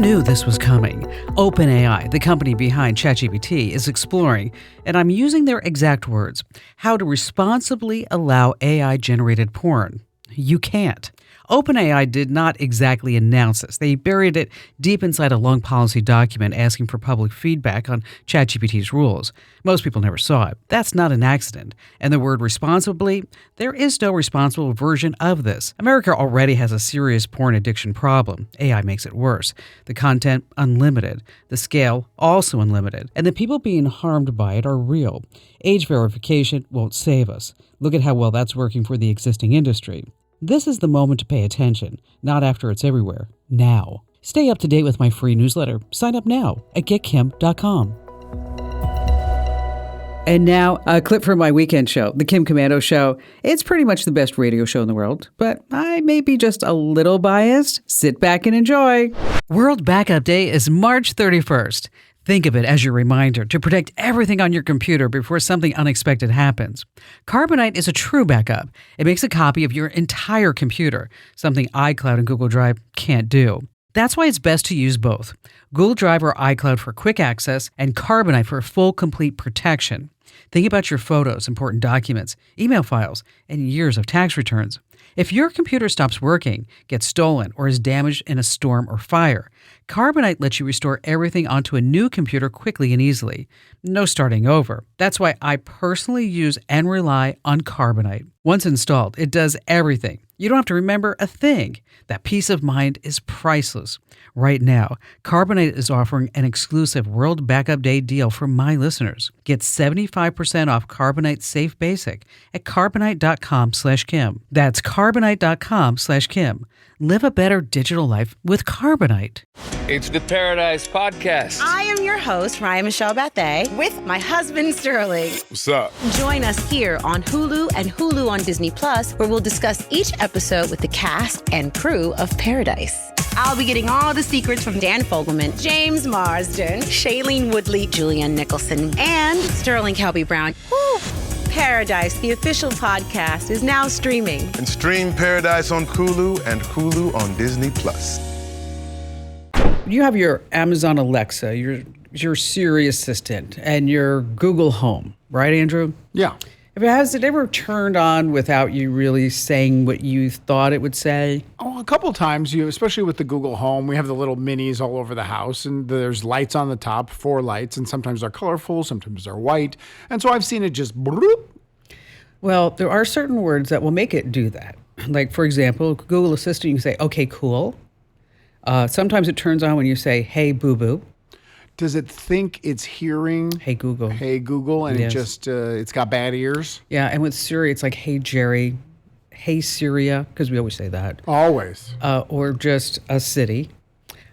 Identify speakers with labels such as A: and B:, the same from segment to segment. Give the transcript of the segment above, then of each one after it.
A: knew this was coming. OpenAI, the company behind ChatGPT, is exploring, and I'm using their exact words, how to responsibly allow AI-generated porn. You can't. OpenAI did not exactly announce this. They buried it deep inside a long policy document asking for public feedback on ChatGPT's rules. Most people never saw it. That's not an accident. And the word responsibly, there is no responsible version of this. America already has a serious porn addiction problem. AI makes it worse. The content, unlimited. The scale, also unlimited. And the people being harmed by it are real. Age verification won't save us. Look at how well that's working for the existing industry. This is the moment to pay attention, not after it's everywhere. Now. Stay up to date with my free newsletter. Sign up now at getkim.com. And now, a clip from my weekend show, The Kim Commando Show. It's pretty much the best radio show in the world, but I may be just a little biased. Sit back and enjoy. World Backup Day is March 31st. Think of it as your reminder to protect everything on your computer before something unexpected happens. Carbonite is a true backup. It makes a copy of your entire computer, something iCloud and Google Drive can't do. That's why it's best to use both. Google Drive or iCloud for quick access and Carbonite for full, complete protection. Think about your photos, important documents, email files, and years of tax returns. If your computer stops working, gets stolen, or is damaged in a storm or fire, Carbonite lets you restore everything onto a new computer quickly and easily. No starting over. That's why I personally use and rely on Carbonite. Once installed, it does everything. You don't have to remember a thing. That peace of mind is priceless. Right now, Carbonite is offering an exclusive World Backup Day deal for my listeners. Get 75% off Carbonite Safe Basic at carbonite.com/Kim. That's carbonite.com/Kim. Live a better digital life with Carbonite.
B: It's the Paradise Podcast.
C: I am your host, Ryan Michelle Bethay, with my husband, Sterling.
B: What's up?
C: Join us here on Hulu and Hulu on Disney Plus, where we'll discuss each episode with the cast and crew of Paradise. I'll be getting all the secrets from Dan Fogelman, James Marsden, Shailene Woodley, Julianne Nicholson, and Sterling Kelby Brown. Woo! Paradise, the official podcast, is now streaming.
D: And stream Paradise on Hulu and Hulu on Disney Plus.
A: You have your Amazon Alexa, your Siri assistant, and your Google Home, right, Andrew?
E: Yeah.
A: Has it ever turned on without you really saying what you thought it would say?
E: Oh, a couple times, especially with the Google Home. We have the little minis all over the house, and there's lights on the top, 4 lights, and sometimes they're colorful, sometimes they're white. And so I've seen it just bloop.
A: Well, there are certain words that will make it do that. Like, for example, Google Assistant, you can say, okay, cool. Sometimes it turns on when you say, hey, boo-boo.
E: Does it think it's hearing?
A: Hey, Google.
E: Hey, Google, and
A: Yes.
E: it just, it's got bad ears?
A: Yeah, and with Siri, it's like, hey, Jerry, hey, Syria, because we always say that.
E: Always.
A: Or just a city.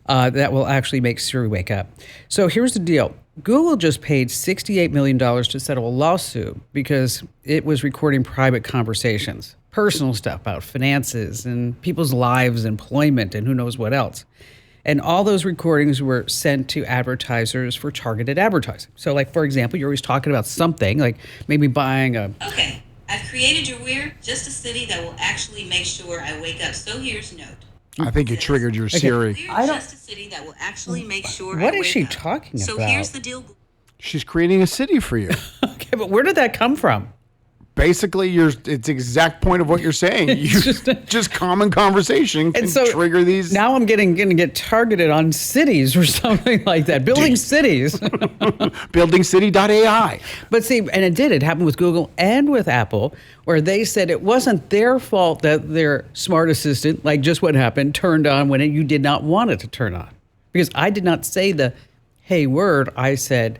A: That will actually make Siri wake up. So here's the deal. Google just paid $68 million to settle a lawsuit because it was recording private conversations, personal stuff about finances and people's lives, employment, and who knows what else. And all those recordings were sent to advertisers for targeted advertising. So, like, for example, you're always talking about something, like maybe buying a...
F: Okay, I've created your We're just a city that will actually make sure I wake up. So here's note.
E: I think you triggered your Siri.
F: We're just a city that will actually make sure I
A: What
F: wake
A: is she
F: up.
A: talking
F: So
A: about?
F: here's the deal.
E: She's creating a city for you.
A: Okay, but where did that come from?
E: Basically, it's the exact point of what you're saying. You just common conversation can trigger these.
A: Now I'm going to get targeted on cities or something like that. Building cities.
E: Buildingcity.ai.
A: But see, and it happened with Google and with Apple, where they said it wasn't their fault that their smart assistant, like just what happened, turned on when you did not want it to turn on. Because I did not say the hey word, I said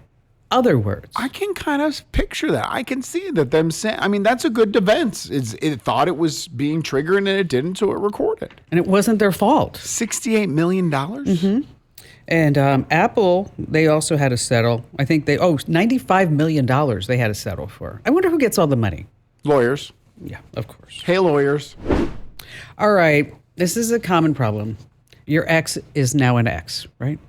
A: other words.
E: I can kind of picture that. I can see that them saying, I mean, that's a good defense. It thought it was being triggered and it didn't, so it recorded.
A: And it wasn't their fault.
E: $68 million? Mm-hmm.
A: And Apple, they also had to settle. I think $95 million they had to settle for. I wonder who gets all the money.
E: Lawyers.
A: Yeah, of course.
E: Hey, lawyers.
A: All right. This is a common problem. Your ex is now an ex, right?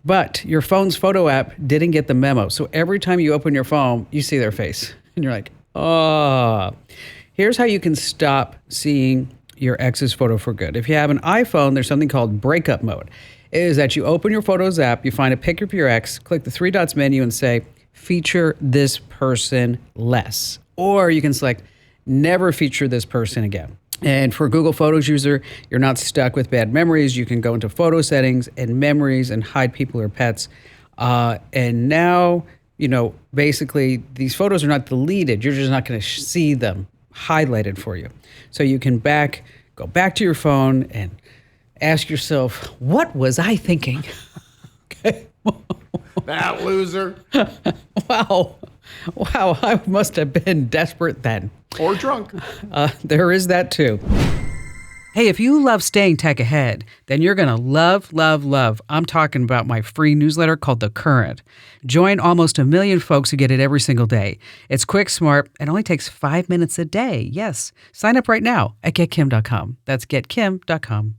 A: But your phone's photo app didn't get the memo. So every time you open your phone, you see their face. And you're like, oh. Here's how you can stop seeing your ex's photo for good. If you have an iPhone, there's something called breakup mode. It is that you open your Photos app, you find a picture of your ex, click the three dots menu and say, feature this person less. Or you can select never feature this person again. And for a Google Photos user, you're not stuck with bad memories. You can go into photo settings and memories and hide people or pets. And now, basically these photos are not deleted. You're just not going to see them highlighted for you. So you can go back to your phone and ask yourself, what was I thinking? Okay.
E: That loser.
A: Wow, I must have been desperate then.
E: Or drunk.
A: There is that too. Hey, if you love staying tech ahead, then you're going to love. I'm talking about my free newsletter called The Current. Join almost 1 million folks who get it every single day. It's quick, smart, and only takes 5 minutes a day. Yes. Sign up right now at getkim.com. That's getkim.com.